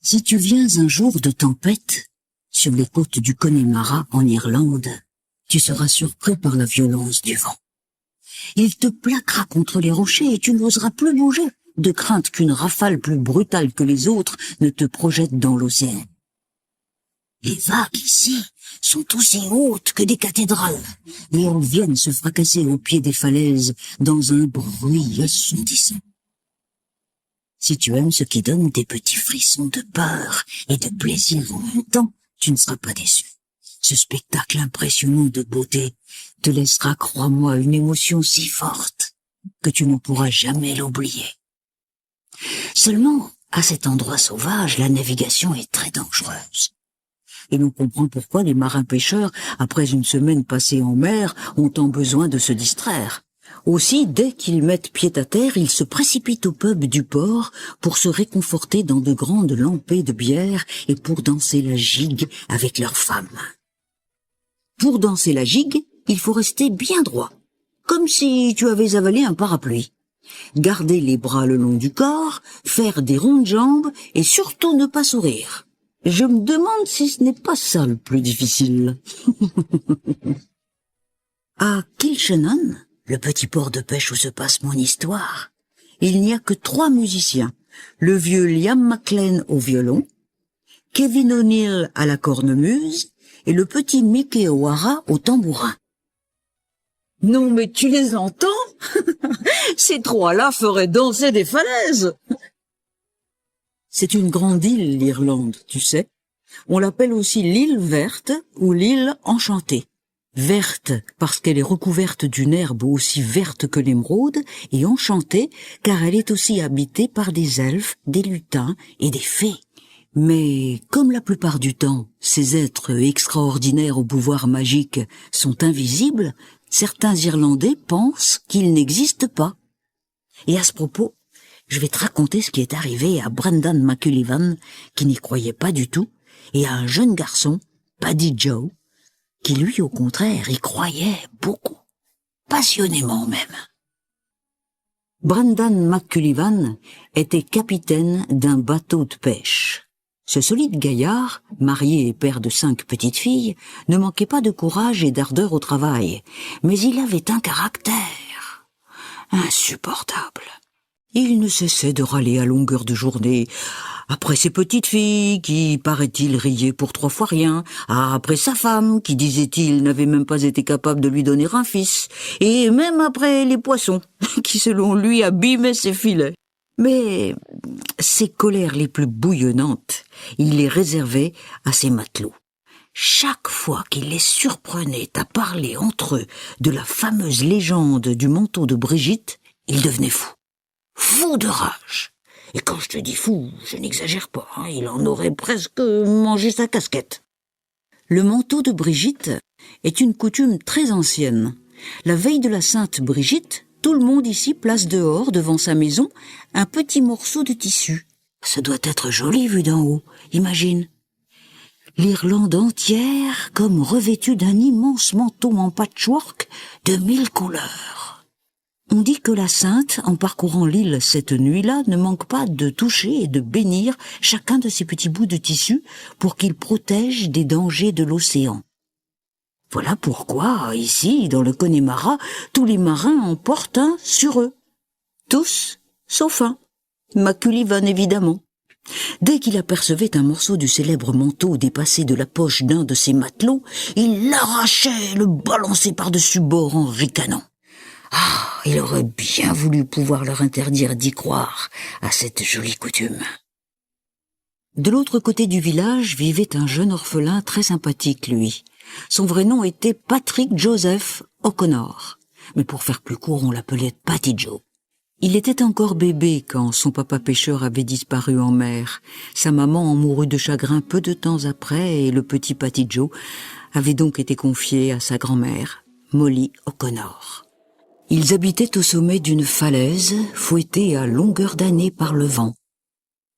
Si tu viens un jour de tempête, sur les côtes du Connemara en Irlande, tu seras surpris par la violence du vent. Il te plaquera contre les rochers et tu n'oseras plus bouger, de crainte qu'une rafale plus brutale que les autres ne te projette dans l'océan. Les vagues ici sont aussi hautes que des cathédrales, et elles viennent se fracasser au pied des falaises dans un bruit assourdissant. Si tu aimes ce qui donne des petits frissons de peur et de plaisir en même temps, tu ne seras pas déçu. Ce spectacle impressionnant de beauté te laissera, crois-moi, une émotion si forte que tu ne pourras jamais l'oublier. Seulement, à cet endroit sauvage, la navigation est très dangereuse. Et l'on comprend pourquoi les marins-pêcheurs, après une semaine passée en mer, ont tant besoin de se distraire. Aussi, dès qu'ils mettent pied à terre, ils se précipitent au pub du port pour se réconforter dans de grandes lampées de bière et pour danser la gigue avec leurs femmes. Pour danser la gigue, il faut rester bien droit, comme si tu avais avalé un parapluie. Garder les bras le long du corps, faire des rondes jambes et surtout ne pas sourire. Je me demande si ce n'est pas ça le plus difficile. À Kilshannon, le petit port de pêche où se passe mon histoire, il n'y a que 3 musiciens. Le vieux Liam McLean au violon, Kevin O'Neill à la cornemuse et le petit Mickey O'Hara au tambourin. Non mais tu les entends? Ces 3-là feraient danser des falaises. C'est une grande île, l'Irlande, tu sais. On l'appelle aussi l'île verte ou l'île enchantée. Verte parce qu'elle est recouverte d'une herbe aussi verte que l'émeraude, et enchantée car elle est aussi habitée par des elfes, des lutins et des fées. Mais comme la plupart du temps, ces êtres extraordinaires au pouvoir magique sont invisibles, certains Irlandais pensent qu'ils n'existent pas. Et à ce propos, je vais te raconter ce qui est arrivé à Brendan McCullivan, qui n'y croyait pas du tout, et à un jeune garçon, Paddy Joe, qui lui, au contraire, y croyait beaucoup, passionnément même. Brendan McCullivan était capitaine d'un bateau de pêche. Ce solide gaillard, marié et père de 5 petites filles, ne manquait pas de courage et d'ardeur au travail, mais il avait un caractère insupportable. Il ne cessait de râler à longueur de journée après ses petites filles qui, paraît-il, riaient pour 3 fois rien, après sa femme qui, disait-il, n'avait même pas été capable de lui donner un fils, et même après les poissons qui, selon lui, abîmaient ses filets. Mais ses colères les plus bouillonnantes, il les réservait à ses matelots. Chaque fois qu'il les surprenait à parler entre eux de la fameuse légende du manteau de Brigitte, il devenait fou. Fou de rage. Et quand je te dis fou, je n'exagère pas, il en aurait presque mangé sa casquette. Le manteau de Brigitte est une coutume très ancienne. La veille de la Sainte Brigitte, tout le monde ici place dehors, devant sa maison, un petit morceau de tissu. Ça doit être joli vu d'en haut, imagine. L'Irlande entière comme revêtue d'un immense manteau en patchwork de 1000 couleurs. On dit que la Sainte, en parcourant l'île cette nuit-là, ne manque pas de toucher et de bénir chacun de ces petits bouts de tissu pour qu'ils protègent des dangers de l'océan. Voilà pourquoi, ici, dans le Connemara, tous les marins en portent un sur eux. Tous, sauf un. McCullivan, évidemment. Dès qu'il apercevait un morceau du célèbre manteau dépassé de la poche d'un de ses matelots, il l'arrachait et le balançait par-dessus bord en ricanant. Ah, il aurait bien voulu pouvoir leur interdire d'y croire à cette jolie coutume. De l'autre côté du village vivait un jeune orphelin très sympathique, lui. Son vrai nom était Patrick Joseph O'Connor, mais pour faire plus court, on l'appelait Patty Joe. Il était encore bébé quand son papa pêcheur avait disparu en mer. Sa maman en mourut de chagrin peu de temps après et le petit Patty Joe avait donc été confié à sa grand-mère, Molly O'Connor. Ils habitaient au sommet d'une falaise, fouettés à longueur d'année par le vent.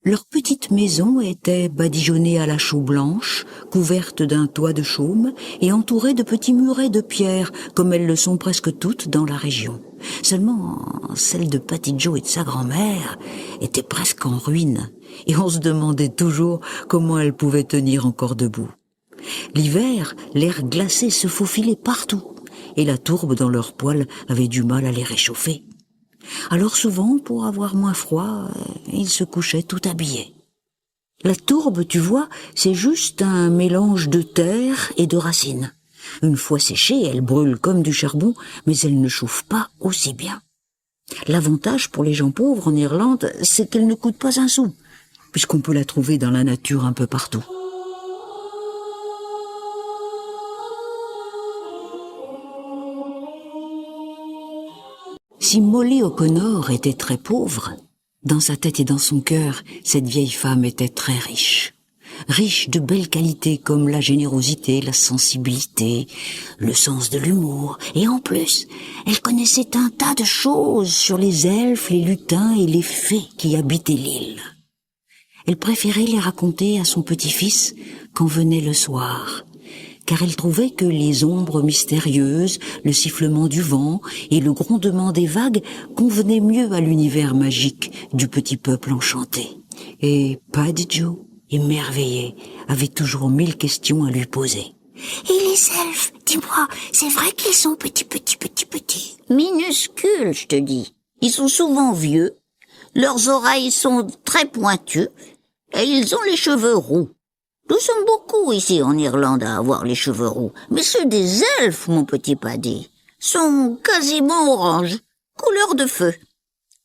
Leur petite maison était badigeonnée à la chaux blanche, couverte d'un toit de chaume et entourée de petits murets de pierre, comme elles le sont presque toutes dans la région. Seulement, celle de Patty Joe et de sa grand-mère était presque en ruine, et on se demandait toujours comment elle pouvait tenir encore debout. L'hiver, l'air glacé se faufilait partout, et la tourbe dans leurs poils avait du mal à les réchauffer. Alors souvent, pour avoir moins froid, ils se couchaient tout habillés. La tourbe, tu vois, c'est juste un mélange de terre et de racines. Une fois séchée, elle brûle comme du charbon, mais elle ne chauffe pas aussi bien. L'avantage pour les gens pauvres en Irlande, c'est qu'elle ne coûte pas un sou, puisqu'on peut la trouver dans la nature un peu partout. Si Molly O'Connor était très pauvre, dans sa tête et dans son cœur, cette vieille femme était très riche. Riche de belles qualités comme la générosité, la sensibilité, le sens de l'humour. Et en plus, elle connaissait un tas de choses sur les elfes, les lutins et les fées qui habitaient l'île. Elle préférait les raconter à son petit-fils quand venait le soir, car elle trouvait que les ombres mystérieuses, le sifflement du vent et le grondement des vagues convenaient mieux à l'univers magique du petit peuple enchanté. Et Patty Joe, émerveillée, avait toujours 1000 questions à lui poser. « Et les elfes, dis-moi, c'est vrai qu'ils sont petits. »« Minuscules, je te dis. Ils sont souvent vieux, leurs oreilles sont très pointues, et ils ont les cheveux roux. Nous sommes beaucoup ici en Irlande à avoir les cheveux roux, mais ceux des elfes, mon petit Paddy, sont quasiment orange, couleur de feu.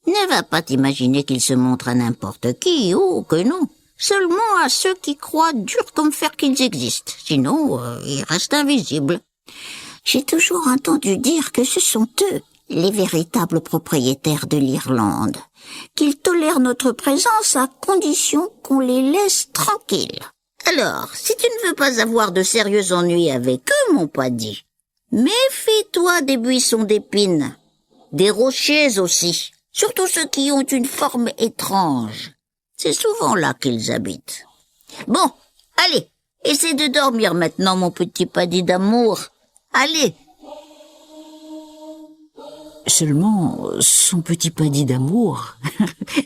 Ne va pas t'imaginer qu'ils se montrent à n'importe qui, oh que non. Seulement à ceux qui croient dur comme fer qu'ils existent, sinon ils restent invisibles. J'ai toujours entendu dire que ce sont eux, les véritables propriétaires de l'Irlande, qu'ils tolèrent notre présence à condition qu'on les laisse tranquilles. Alors, si tu ne veux pas avoir de sérieux ennuis avec eux, mon Paddy, méfie-toi des buissons d'épines, des rochers aussi, surtout ceux qui ont une forme étrange. C'est souvent là qu'ils habitent. Bon, allez, essaie de dormir maintenant, mon petit Paddy d'amour. Allez. Seulement, son petit Paddy d'amour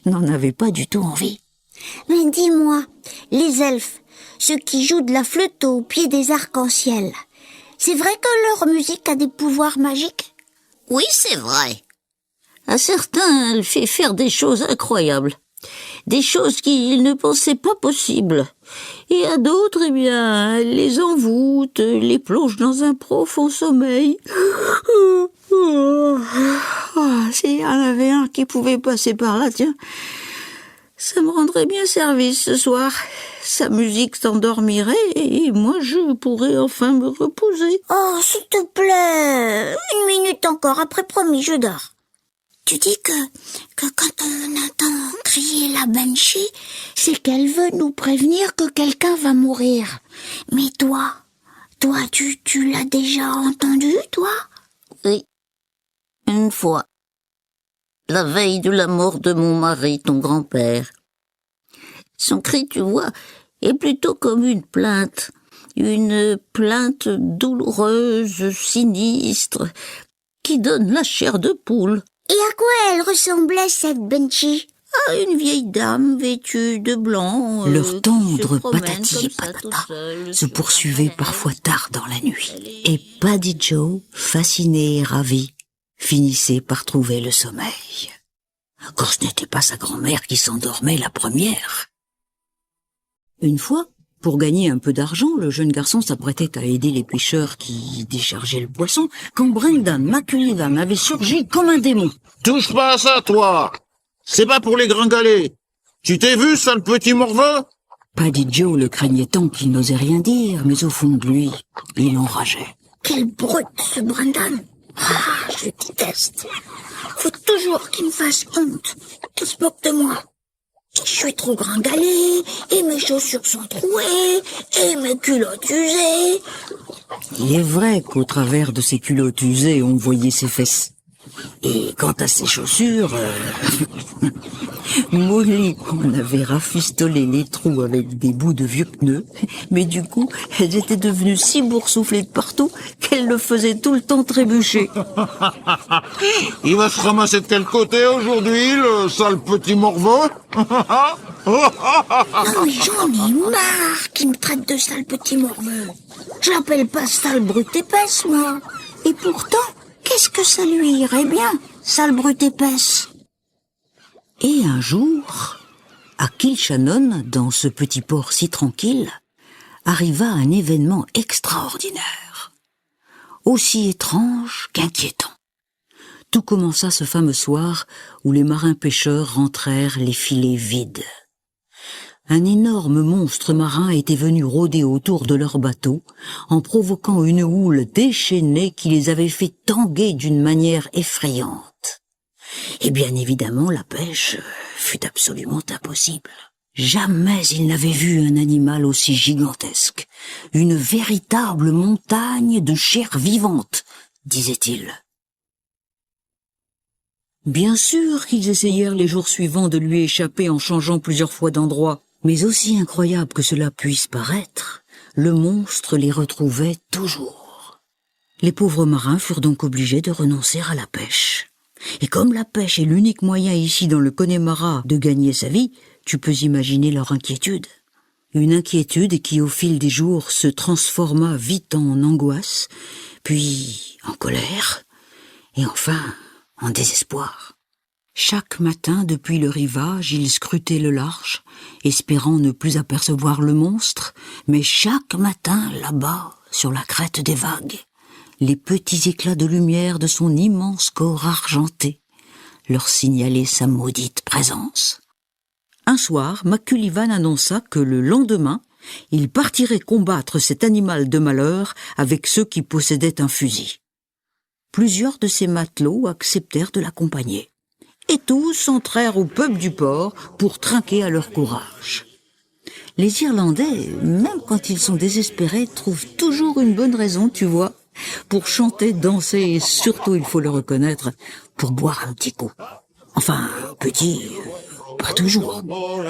n'en avait pas du tout envie. Mais dis-moi, les elfes, ceux qui jouent de la flûte au pied des arcs-en-ciel, c'est vrai que leur musique a des pouvoirs magiques? Oui, c'est vrai. À certains, elle fait faire des choses incroyables. Des choses qu'ils ne pensaient pas possibles. Et à d'autres, eh bien, elle les envoûte, les plonge dans un profond sommeil. S'il y en avait un qui pouvait passer par là, tiens, ça me rendrait bien service ce soir. Sa musique s'endormirait et moi je pourrais enfin me reposer. Oh, s'il te plaît, 1 minute encore, après promis, je dors. Tu dis que quand on entend crier la banshee, c'est qu'elle veut nous prévenir que quelqu'un va mourir. Mais toi, tu l'as déjà entendu, toi? Oui, une fois. La veille de la mort de mon mari, ton grand-père. Son cri, tu vois, est plutôt comme une plainte douloureuse, sinistre, qui donne la chair de poule. Et à quoi elle ressemblait, cette banshee? À une vieille dame vêtue de blanc. Leur tendre patati et patata se poursuivait parfois tard dans la nuit. Et Patty Joe, fascinée et ravie, finissait par trouver le sommeil. Quand ce n'était pas sa grand-mère qui s'endormait la première. Une fois, pour gagner un peu d'argent, le jeune garçon s'apprêtait à aider les pêcheurs qui déchargeaient le poisson, quand Brendan McCullivan avait surgi comme un démon. « Touche pas à ça, toi! C'est pas pour les gringaler! Tu t'es vu, sale petit morveux ?» Patty Joe le craignait tant qu'il n'osait rien dire, mais au fond de lui, il enrageait. Quel brute, ce Brendan! Ah, je le déteste. Faut toujours qu'il me fasse honte, qu'il se moque de moi. Je suis trop gringalé, et mes chaussures sont trouées, et mes culottes usées. Il est vrai qu'au travers de ses culottes usées, on voyait ses fesses. Et quant à ses chaussures, Molly en avait rafistolé les trous avec des bouts de vieux pneus, mais du coup, elles étaient devenues si boursouflées de partout qu'elle le faisait tout le temps trébucher. Il va se ramasser de quel côté aujourd'hui, le sale petit morveux? Non, mais j'en ai marre qu'il me traite de sale petit morveux. Je l'appelle pas sale brute épaisse, moi. Et pourtant, qu'est-ce que ça lui irait bien, sale brute épaisse? Et un jour, à Kilshannon, dans ce petit port si tranquille, arriva un événement extraordinaire, aussi étrange qu'inquiétant. Tout commença ce fameux soir où les marins pêcheurs rentrèrent les filets vides. Un énorme monstre marin était venu rôder autour de leur bateau, en provoquant une houle déchaînée qui les avait fait tanguer d'une manière effrayante. Et bien évidemment, la pêche fut absolument impossible. Jamais il n'avait vu un animal aussi gigantesque, une véritable montagne de chair vivante, disait-il. Bien sûr qu'ils essayèrent les jours suivants de lui échapper en changeant plusieurs fois d'endroit, mais aussi incroyable que cela puisse paraître, le monstre les retrouvait toujours. Les pauvres marins furent donc obligés de renoncer à la pêche. Et comme la pêche est l'unique moyen ici dans le Connemara de gagner sa vie, tu peux imaginer leur inquiétude. Une inquiétude qui au fil des jours se transforma vite en angoisse, puis en colère, et enfin en désespoir. Chaque matin, depuis le rivage, ils scrutaient le large, espérant ne plus apercevoir le monstre, mais chaque matin, là-bas, sur la crête des vagues, les petits éclats de lumière de son immense corps argenté leur signalaient sa maudite présence. Un soir, McCullivan annonça que le lendemain, il partirait combattre cet animal de malheur avec ceux qui possédaient un fusil. Plusieurs de ses matelots acceptèrent de l'accompagner. Et tous entrèrent au pub du port pour trinquer à leur courage. Les Irlandais, même quand ils sont désespérés, trouvent toujours une bonne raison, tu vois, pour chanter, danser et surtout, il faut le reconnaître, pour boire un petit coup. Enfin, petit, pas toujours. No,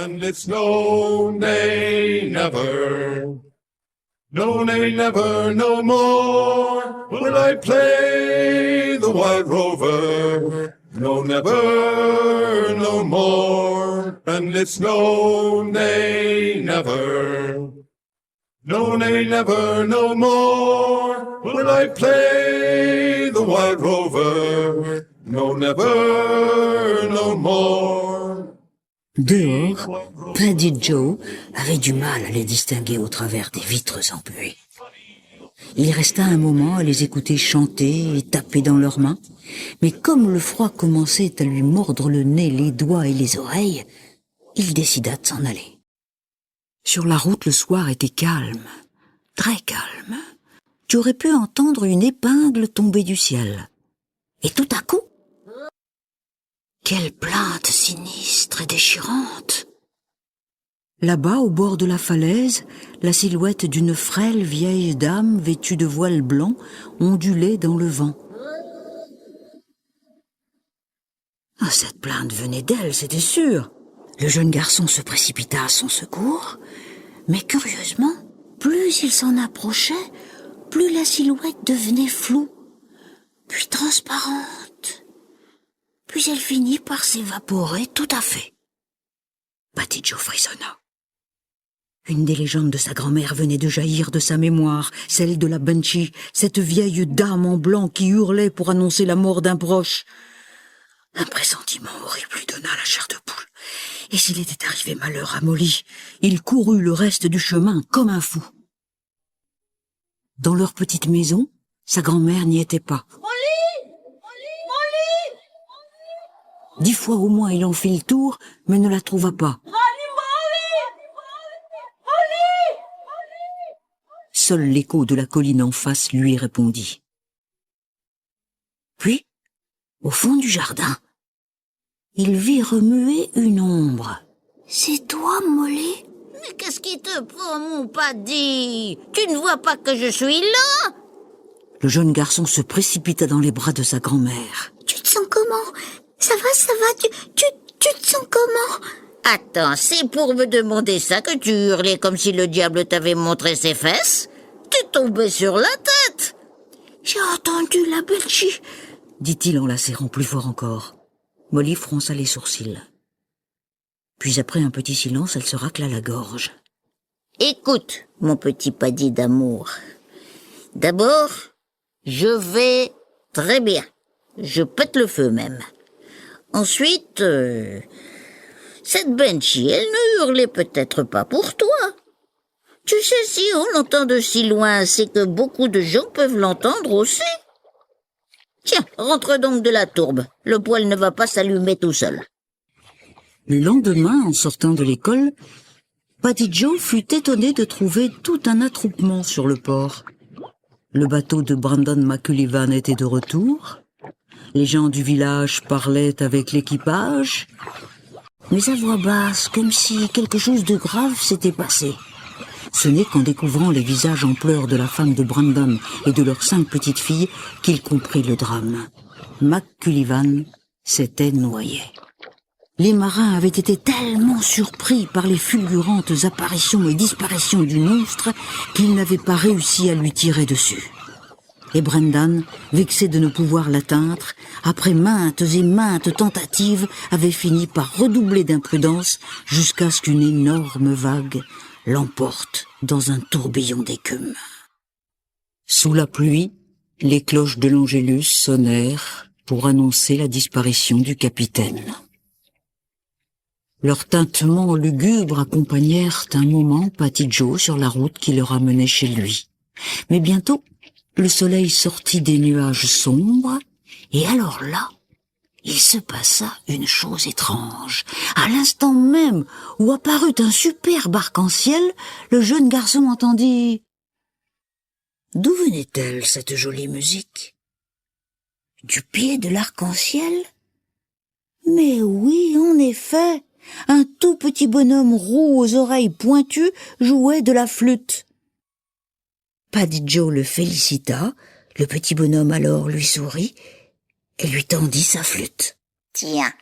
nay, never, no more will I play the wild rover. No, never, no more. And it's no, nay, never. No, nay, never, no more will I play the wild rover. No, never, no more. Dehors, Paddy Joe avait du mal à les distinguer au travers des vitres embuées. Il resta un moment à les écouter chanter et taper dans leurs mains, mais comme le froid commençait à lui mordre le nez, les doigts et les oreilles, il décida de s'en aller. Sur la route, le soir était calme, très calme. Tu aurais pu entendre une épingle tomber du ciel. Et tout à coup, quelle plainte sinistre et déchirante! Là-bas, au bord de la falaise, la silhouette d'une frêle vieille dame vêtue de voile blanc ondulait dans le vent. Ah, cette plainte venait d'elle, c'était sûr. Le jeune garçon se précipita à son secours, mais curieusement, plus il s'en approchait, plus la silhouette devenait floue, puis transparente. Puis elle finit par s'évaporer tout à fait. Paddy Joe frissonna. Une des légendes de sa grand-mère venait de jaillir de sa mémoire, celle de la Banshee, cette vieille dame en blanc qui hurlait pour annoncer la mort d'un proche. Un pressentiment horrible lui donna la chair de poule. Et s'il était arrivé malheur à Molly, il courut le reste du chemin comme un fou. Dans leur petite maison, sa grand-mère n'y était pas. 10 fois au moins il en fit le tour, mais ne la trouva pas. Seul l'écho de la colline en face lui répondit. Puis, au fond du jardin, il vit remuer une ombre. « C'est toi, Molly ?» Mais qu'est-ce qui te prend, mon Paddy? Tu ne vois pas que je suis là? Le jeune garçon se précipita dans les bras de sa grand-mère. Tu te sens comment? Ça va, tu te sens comment? Attends, c'est pour me demander ça que tu hurlais comme si le diable t'avait montré ses fesses? T'es tombé sur la tête! J'ai entendu la belchie, dit-il en la serrant plus fort encore. Molly fronça les sourcils. Puis après un petit silence, elle se racla la gorge. Écoute, mon petit Paddy d'amour. D'abord, je vais très bien. Je pète le feu même. Ensuite, cette Benchy, elle ne hurlait peut-être pas pour toi. Tu sais, si on l'entend de si loin, c'est que beaucoup de gens peuvent l'entendre aussi. Tiens, rentre donc de la tourbe. Le poêle ne va pas s'allumer tout seul. Le lendemain, en sortant de l'école, Paddy Joe fut étonné de trouver tout un attroupement sur le port. Le bateau de Brandon McCullivan était de retour. Les gens du village parlaient avec l'équipage, mais à voix basse, comme si quelque chose de grave s'était passé. Ce n'est qu'en découvrant les visages en pleurs de la femme de Brandon et de leurs 5 petites filles qu'il comprit le drame. McCullivan s'était noyé. Les marins avaient été tellement surpris par les fulgurantes apparitions et disparitions du monstre qu'ils n'avaient pas réussi à lui tirer dessus. Et Brendan, vexé de ne pouvoir l'atteindre, après maintes et maintes tentatives, avait fini par redoubler d'imprudence jusqu'à ce qu'une énorme vague l'emporte dans un tourbillon d'écume. Sous la pluie, les cloches de l'Angélus sonnèrent pour annoncer la disparition du capitaine. Leurs tintements lugubres accompagnèrent un moment Paddy Joe sur la route qui le ramenait chez lui. Mais bientôt, le soleil sortit des nuages sombres, et alors là, il se passa une chose étrange. À l'instant même où apparut un superbe arc-en-ciel, le jeune garçon entendit... D'où venait-elle, cette jolie musique? Du pied de l'arc-en-ciel? Mais oui, en effet, un tout petit bonhomme roux aux oreilles pointues jouait de la flûte. Paddy Joe le félicita, le petit bonhomme alors lui sourit et lui tendit sa flûte. « Tiens,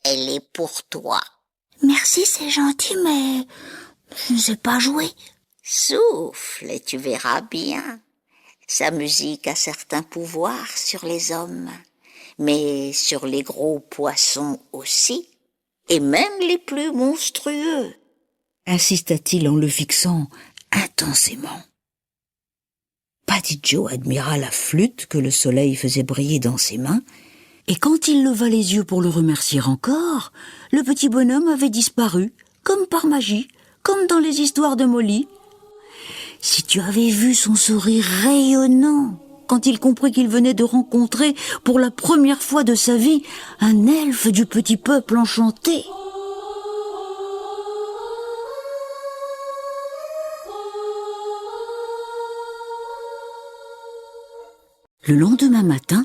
elle est pour toi. »« Merci, c'est gentil, mais je ne sais pas jouer. » Souffle et tu verras bien. Sa musique a certains pouvoirs sur les hommes, mais sur les gros poissons aussi, et même les plus monstrueux. » insista-t-il en le fixant intensément. Paddy Joe admira la flûte que le soleil faisait briller dans ses mains, et quand il leva les yeux pour le remercier encore, le petit bonhomme avait disparu, comme par magie, comme dans les histoires de Molly. Si tu avais vu son sourire rayonnant quand il comprit qu'il venait de rencontrer pour la première fois de sa vie un elfe du petit peuple enchanté. Le lendemain matin,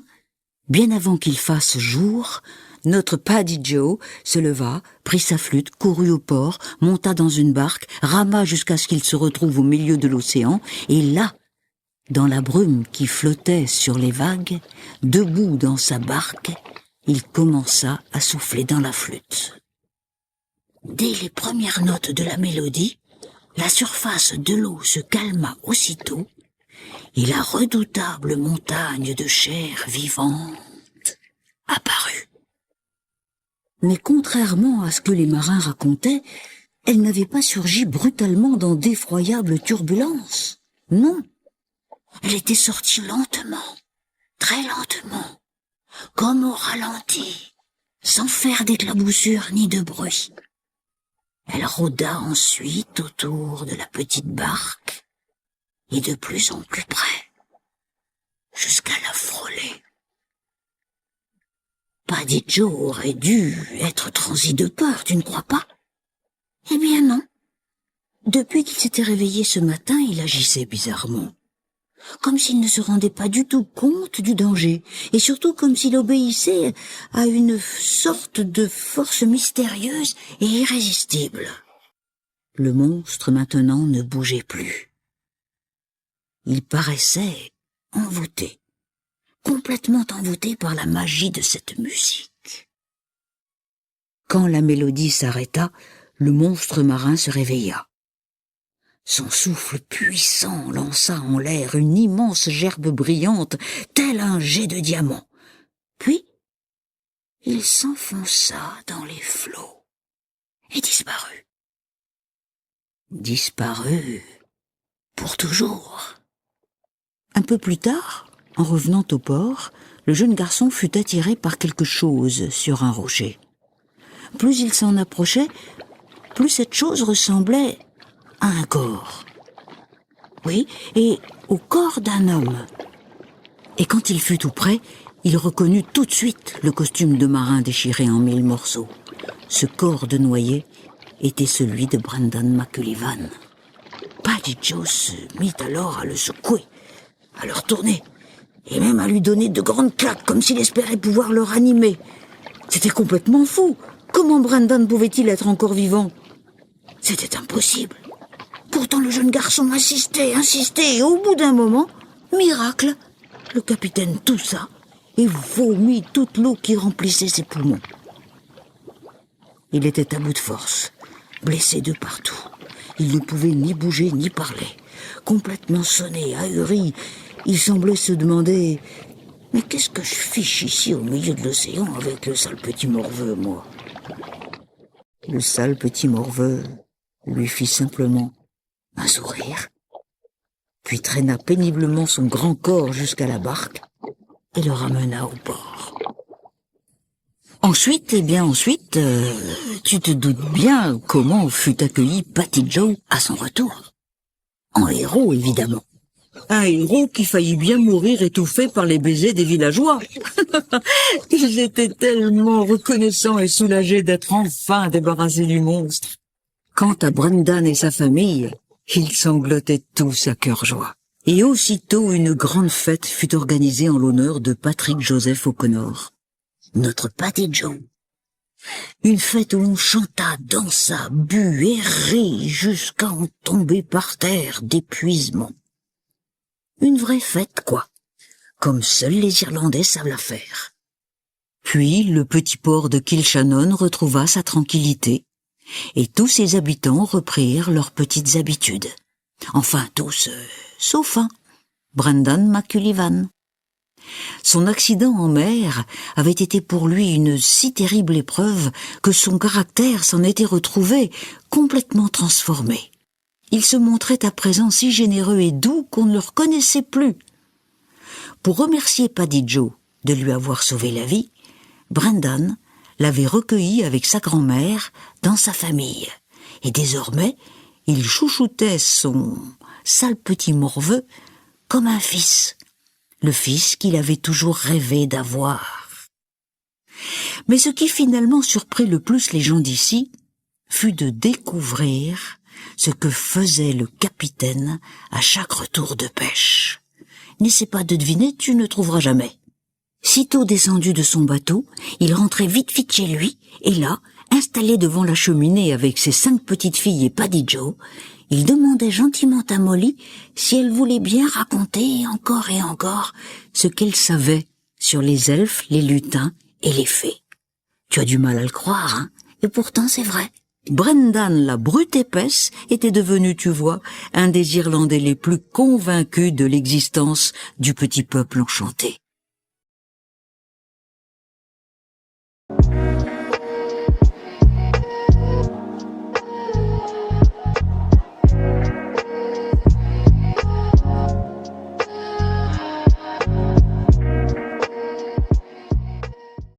bien avant qu'il fasse jour, notre Paddy Joe se leva, prit sa flûte, courut au port, monta dans une barque, rama jusqu'à ce qu'il se retrouve au milieu de l'océan, et là, dans la brume qui flottait sur les vagues, debout dans sa barque, il commença à souffler dans la flûte. Dès les premières notes de la mélodie, la surface de l'eau se calma aussitôt, et la redoutable montagne de chair vivante apparut. Mais contrairement à ce que les marins racontaient, elle n'avait pas surgi brutalement dans d'effroyables turbulences. Non, elle était sortie lentement, très lentement, comme au ralenti, sans faire d'éclaboussure ni de bruit. Elle rôda ensuite autour de la petite barque, et de plus en plus près, jusqu'à la frôler. Paddy Joe aurait dû être transi de peur, tu ne crois pas? Eh bien non. Depuis qu'il s'était réveillé ce matin, il agissait bizarrement, comme s'il ne se rendait pas du tout compte du danger, et surtout comme s'il obéissait à une sorte de force mystérieuse et irrésistible. Le monstre maintenant ne bougeait plus. Il paraissait envoûté, complètement envoûté par la magie de cette musique. Quand la mélodie s'arrêta, le monstre marin se réveilla. Son souffle puissant lança en l'air une immense gerbe brillante, tel un jet de diamant. Puis, il s'enfonça dans les flots et disparut. Disparut pour toujours. Un peu plus tard, en revenant au port, le jeune garçon fut attiré par quelque chose sur un rocher. Plus il s'en approchait, plus cette chose ressemblait à un corps. Oui, et au corps d'un homme. Et quand il fut tout près, il reconnut tout de suite le costume de marin déchiré en 1000 morceaux. Ce corps de noyé était celui de Brendan McSullivan. Paddy Joe se mit alors à le secouer, à le retourner, et même à lui donner de grandes claques, comme s'il espérait pouvoir le ranimer. C'était complètement fou. Comment Brendan pouvait-il être encore vivant? C'était impossible. Pourtant le jeune garçon insistait, et au bout d'un moment, miracle, le capitaine toussa et vomit toute l'eau qui remplissait ses poumons. Il était à bout de force, blessé de partout. Il ne pouvait ni bouger ni parler. Complètement sonné, ahuri, il semblait se demander « Mais qu'est-ce que je fiche ici au milieu de l'océan avec le sale petit morveux, moi ?» Le sale petit morveux lui fit simplement un sourire, puis traîna péniblement son grand corps jusqu'à la barque et le ramena au port. Ensuite, tu te doutes bien comment fut accueilli Paddy Joe à son retour. En héros, évidemment. Un héros qui faillit bien mourir étouffé par les baisers des villageois. Ils étaient tellement reconnaissants et soulagés d'être enfin débarrassés du monstre. Quant à Brendan et sa famille, ils sanglotaient tous à cœur joie. Et aussitôt, une grande fête fut organisée en l'honneur de Patrick Joseph O'Connor, notre Paddy Joe. Une fête où l'on chanta, dansa, but et rit jusqu'à en tomber par terre d'épuisement. Une vraie fête, quoi, comme seuls les Irlandais savent la faire. Puis le petit port de Kilshannon retrouva sa tranquillité, et tous ses habitants reprirent leurs petites habitudes. Enfin tous, sauf un, Brendan McSullivan. Son accident en mer avait été pour lui une si terrible épreuve que son caractère s'en était retrouvé complètement transformé. Il se montrait à présent si généreux et doux qu'on ne le reconnaissait plus. Pour remercier Paddy Joe de lui avoir sauvé la vie, Brendan l'avait recueilli avec sa grand-mère dans sa famille. Et désormais, il chouchoutait son sale petit morveux comme un fils. Le fils qu'il avait toujours rêvé d'avoir. Mais ce qui finalement surprit le plus les gens d'ici fut de découvrir ce que faisait le capitaine à chaque retour de pêche. N'essaie pas de deviner, tu ne trouveras jamais. Sitôt descendu de son bateau, il rentrait vite chez lui, et là, installé devant la cheminée avec ses 5 petites filles et Paddy Joe, il demandait gentiment à Molly si elle voulait bien raconter encore et encore ce qu'elle savait sur les elfes, les lutins et les fées. Tu as du mal à le croire, hein? Et pourtant c'est vrai. Brendan, la brute épaisse, était devenu, tu vois, un des Irlandais les plus convaincus de l'existence du petit peuple enchanté.